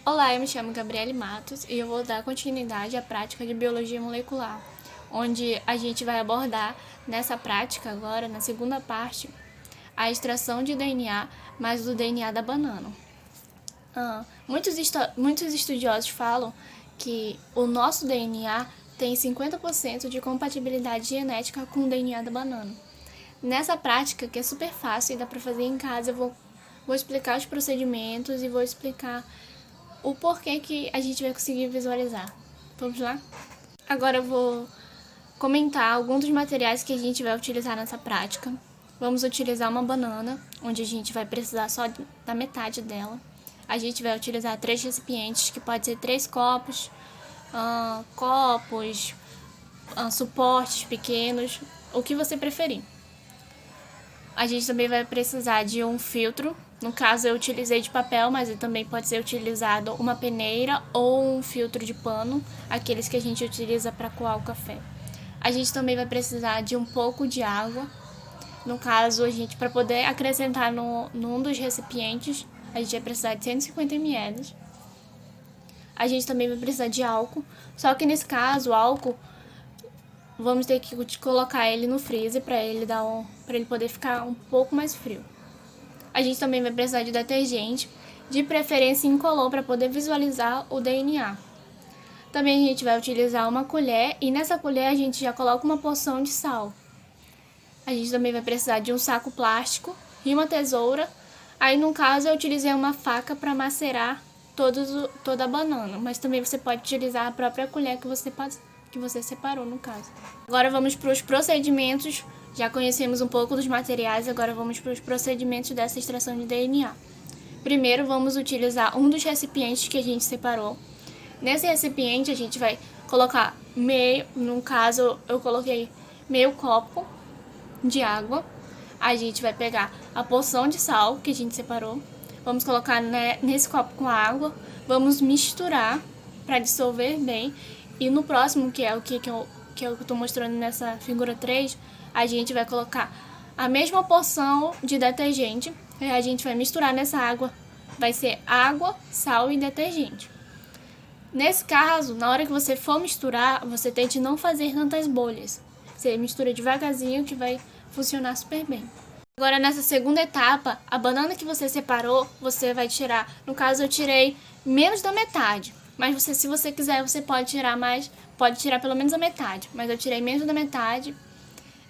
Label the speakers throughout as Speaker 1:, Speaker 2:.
Speaker 1: Olá, eu me chamo Gabriele Matos e eu vou dar continuidade à prática de biologia molecular, onde a gente vai abordar nessa prática agora, na segunda parte, a extração de DNA, mas do DNA da banana. Muitos estudiosos falam que o nosso DNA tem 50% de compatibilidade genética com o DNA da banana. Nessa prática, que é super fácil e dá para fazer em casa, eu vou explicar os procedimentos e vou explicar o porquê que a gente vai conseguir visualizar. Vamos lá? Agora eu vou comentar alguns dos materiais que a gente vai utilizar nessa prática. Vamos utilizar uma banana, onde a gente vai precisar só da metade dela. A gente vai utilizar 3 recipientes, que pode ser 3 copos, suportes pequenos, o que você preferir. A gente também vai precisar de um filtro. No caso, eu utilizei de papel, mas também pode ser utilizado uma peneira ou um filtro de pano, aqueles que a gente utiliza para coar o café. A gente também vai precisar de um pouco de água. No caso, a gente, para poder acrescentar num dos recipientes, a gente vai precisar de 150 ml. A gente também vai precisar de álcool, só que nesse caso, o álcool, vamos ter que colocar ele no freezer para ele poder ficar um pouco mais frio. A gente também vai precisar de detergente, de preferência incolor, para poder visualizar o DNA. Também a gente vai utilizar uma colher e nessa colher a gente já coloca uma porção de sal. A gente também vai precisar de um saco plástico e uma tesoura. Aí no caso eu utilizei uma faca para macerar toda a banana, mas também você pode utilizar a própria colher que você separou no caso. Agora vamos para os procedimentos. Já conhecemos um pouco dos materiais, agora vamos para os procedimentos dessa extração de DNA. Primeiro vamos utilizar um dos recipientes que a gente separou. Nesse recipiente a gente vai colocar no caso eu coloquei meio copo de água. A gente vai pegar a porção de sal que a gente separou. Vamos colocar nesse copo com a água. Vamos misturar para dissolver bem. E no próximo, que é o que eu estou mostrando nessa figura 3, a gente vai colocar a mesma porção de detergente. E a gente vai misturar nessa água. Vai ser água, sal e detergente. Nesse caso, na hora que você for misturar, você tente não fazer tantas bolhas. Você mistura devagarzinho que vai funcionar super bem. Agora, nessa segunda etapa, a banana que você separou, você vai tirar. No caso, eu tirei menos da metade. Mas se você quiser, você pode tirar mais. Pode tirar pelo menos a metade. Mas eu tirei menos da metade.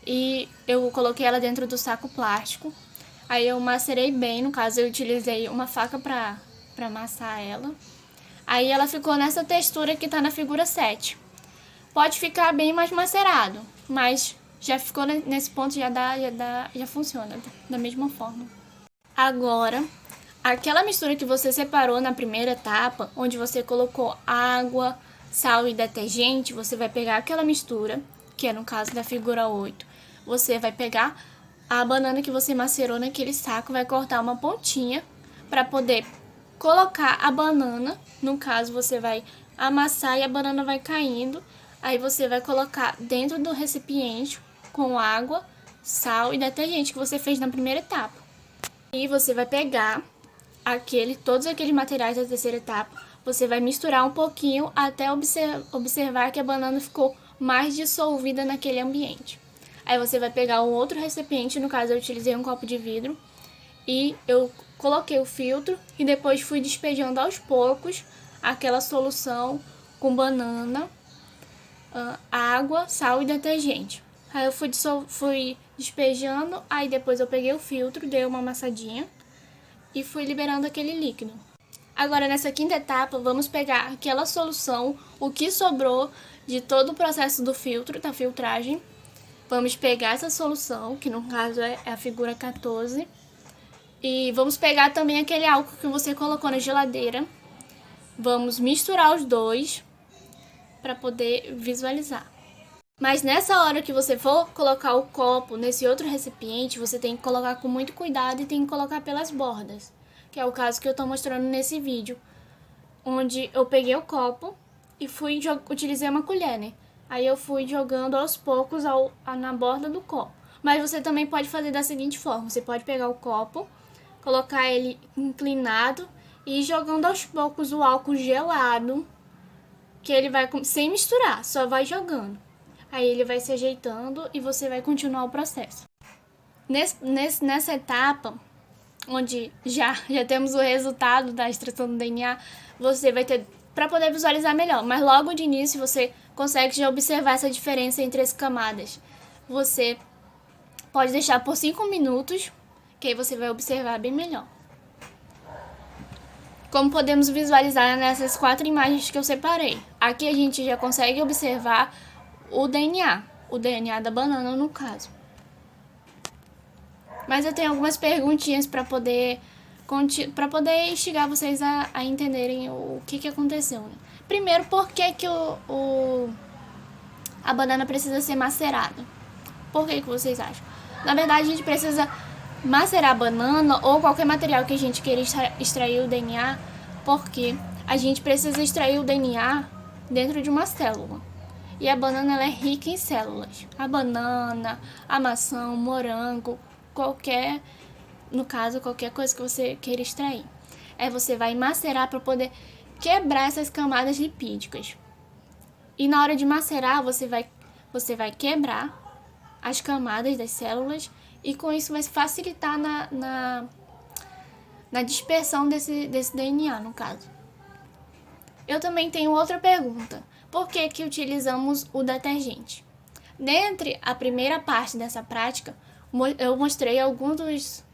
Speaker 1: E eu coloquei ela dentro do saco plástico. Aí eu macerei bem. No caso, eu utilizei uma faca para amassar ela. Aí ela ficou nessa textura que tá na figura 7. Pode ficar bem mais macerado, mas já ficou nesse ponto, já funciona da mesma forma. Agora, aquela mistura que você separou na primeira etapa, onde você colocou água, sal e detergente, você vai pegar aquela mistura, que é no caso da figura 8. Você vai pegar a banana que você macerou naquele saco, vai cortar uma pontinha para poder colocar a banana. No caso, você vai amassar e a banana vai caindo. Aí você vai colocar dentro do recipiente com água, sal e detergente que você fez na primeira etapa. E você vai pegar todos aqueles materiais da terceira etapa. Você vai misturar um pouquinho até observar que a banana ficou mais dissolvida naquele ambiente. Aí você vai pegar um outro recipiente, no caso eu utilizei um copo de vidro. E eu coloquei o filtro e depois fui despejando aos poucos aquela solução com banana, água, sal e detergente. Aí eu fui despejando, aí depois eu peguei o filtro, dei uma amassadinha e fui liberando aquele líquido. Agora nessa quinta etapa vamos pegar aquela solução, o que sobrou de todo o processo do filtro, da filtragem. Vamos pegar essa solução, que no caso é a figura 14. E vamos pegar também aquele álcool que você colocou na geladeira. Vamos misturar os dois para poder visualizar. Mas nessa hora que você for colocar o copo nesse outro recipiente, você tem que colocar com muito cuidado e tem que colocar pelas bordas. Que é o caso que eu estou mostrando nesse vídeo. Onde eu peguei o copo e utilizei uma colher, né? Aí eu fui jogando aos poucos na borda do copo. Mas você também pode fazer da seguinte forma. Você pode pegar o copo, colocar ele inclinado e jogando aos poucos o álcool gelado, que ele vai sem misturar, só vai jogando. Aí ele vai se ajeitando e você vai continuar o processo. Nessa etapa, onde já temos o resultado da extração do DNA, você vai ter para poder visualizar melhor. Mas logo de início você consegue já observar essa diferença entre as camadas. Você pode deixar por 5 minutos, que aí você vai observar bem melhor. Como podemos visualizar nessas 4 imagens que eu separei. Aqui a gente já consegue observar o DNA da banana no caso. Mas eu tenho algumas perguntinhas para poder instigar vocês a entenderem o que aconteceu. Né? Primeiro, por que a banana precisa ser macerada? Por que vocês acham? Na verdade, a gente precisa macerar a banana ou qualquer material que a gente queira extrair o DNA, porque a gente precisa extrair o DNA dentro de uma célula. E a banana ela é rica em células. A banana, a maçã, o morango, qualquer coisa que você queira extrair. Aí você vai macerar para poder quebrar essas camadas lipídicas. E na hora de macerar, você vai quebrar as camadas das células e com isso vai facilitar na dispersão desse DNA, no caso. Eu também tenho outra pergunta. Por que utilizamos o detergente? Dentre a primeira parte dessa prática, eu mostrei alguns dos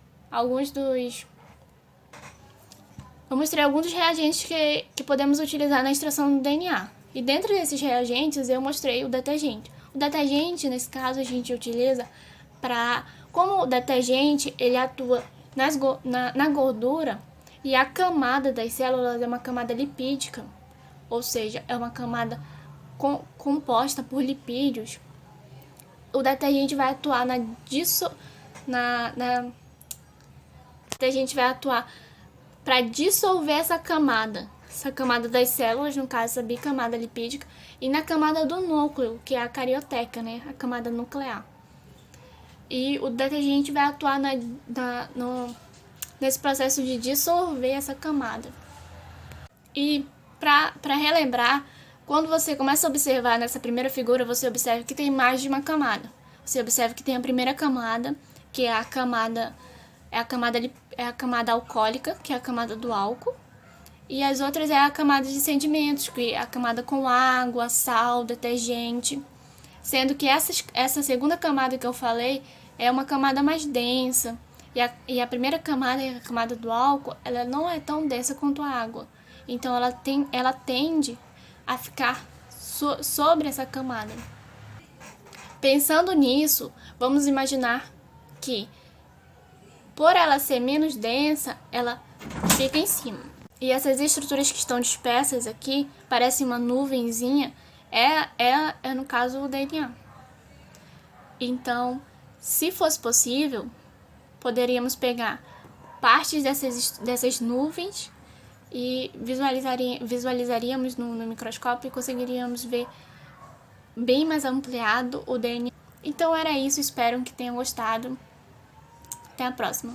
Speaker 1: reagentes que podemos utilizar na extração do DNA. E dentro desses reagentes eu mostrei o detergente. O detergente, nesse caso, a gente utiliza como o detergente ele atua na gordura e a camada das células é uma camada lipídica, ou seja, é uma camada composta por lipídios. O detergente vai atuar para dissolver essa camada das células, no caso, essa bicamada lipídica, e na camada do núcleo, que é a carioteca, né, a camada nuclear. E o detergente vai atuar nesse processo de dissolver essa camada. E para relembrar, quando você começa a observar nessa primeira figura, você observa que tem mais de uma camada. Você observa que tem a primeira camada, que é a camada alcoólica, que é a camada do álcool. E as outras é a camada de sedimentos, que é a camada com água, sal, detergente. Sendo que essa segunda camada que eu falei é uma camada mais densa. E a primeira camada, a camada do álcool, ela não é tão densa quanto a água. Então ela tende a ficar sobre essa camada. Pensando nisso, vamos imaginar que, por ela ser menos densa, ela fica em cima. E essas estruturas que estão dispersas aqui, parecem uma nuvenzinha, é no caso o DNA. Então, se fosse possível, poderíamos pegar partes dessas nuvens e visualizaríamos no microscópio e conseguiríamos ver bem mais ampliado o DNA. Então era isso, espero que tenham gostado. Até a próxima.